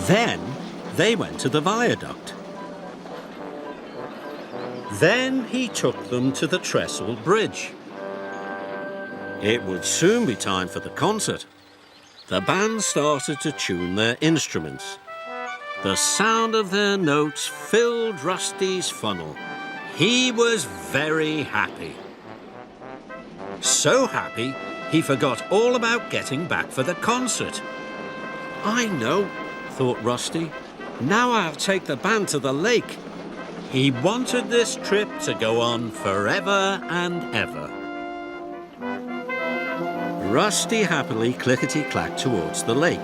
Then they went to the viaduct. Then he took them to the trestle bridge. It would soon be time for the concert. The band started to tune their instruments. The sound of their notes filled Rusty's funnel. He was very happy. So happy, he forgot all about getting back for the concert. I know, thought Rusty. Now I'll take the band to the lake. He wanted this trip to go on forever and ever. Rusty happily clickety-clacked towards the lake.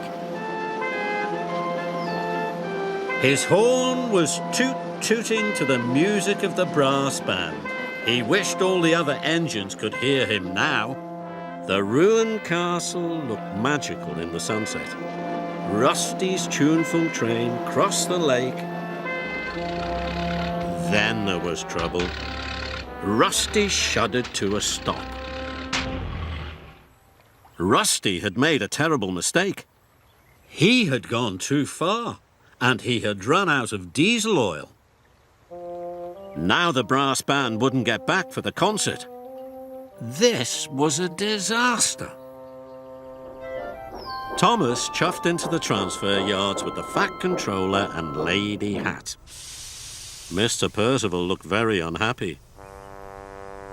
His horn was toot-tooting to the music of the brass band. He wished all the other engines could hear him now. The ruined castle looked magical in the sunset. Rusty's tuneful train crossed the lake. Then there was trouble. Rusty shuddered to a stop. Rusty had made a terrible mistake. He had gone too far, and he had run out of diesel oil. Now the brass band wouldn't get back for the concert. This was a disaster. Thomas chuffed into the transfer yards with the Fat Controller and Lady Hat. Mr. Percival looked very unhappy.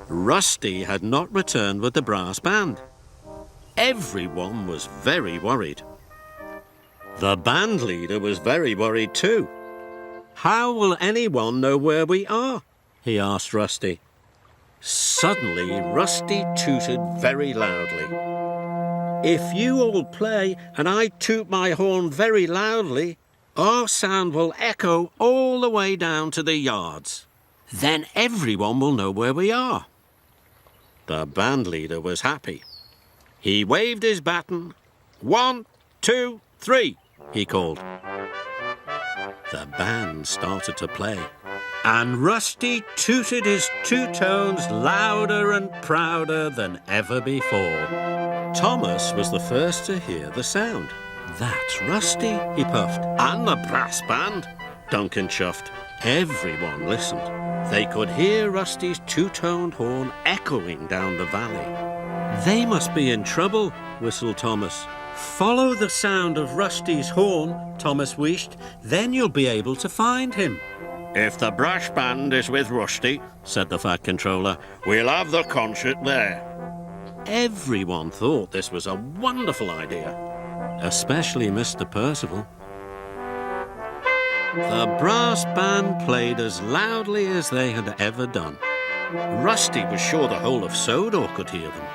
Rusty had not returned with the brass band. Everyone was very worried. The band leader was very worried too. How will anyone know where we are? He asked Rusty. Suddenly, Rusty tooted very loudly. If you all play and I toot my horn very loudly, our sound will echo all the way down to the yards. Then everyone will know where we are. The band leader was happy. He waved his baton. 1, 2, 3, he called. The band started to play, and Rusty tooted his two tones louder and prouder than ever before. Thomas was the first to hear the sound. That's Rusty, he puffed. And the brass band, Duncan chuffed. Everyone listened. They could hear Rusty's two-toned horn echoing down the valley. They must be in trouble, whistled Thomas. Follow the sound of Rusty's horn, Thomas wished, then you'll be able to find him. If the brass band is with Rusty, said the Fat Controller, we'll have the concert there. Everyone thought this was a wonderful idea, especially Mr. Percival. The brass band played as loudly as they had ever done. Rusty was sure the whole of Sodor could hear them.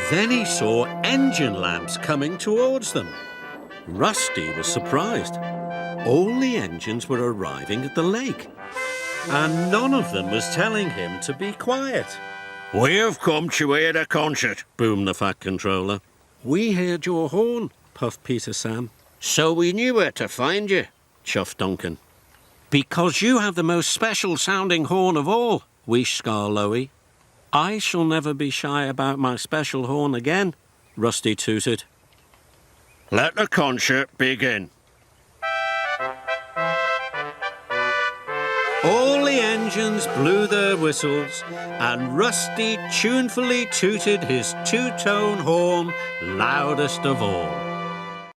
Then he saw engine lamps coming towards them. Rusty was surprised. All the engines were arriving at the lake, and none of them was telling him to be quiet. We have come to hear the concert, boomed the Fat Controller. We heard your horn, puffed Peter Sam. So we knew where to find you, chuffed Duncan. Because you have the most special-sounding horn of all, wheezed Skarloey. I shall never be shy about my special horn again, Rusty tooted. Let the concert begin. All the engines blew their whistles, and Rusty tunefully tooted his two-tone horn loudest of all.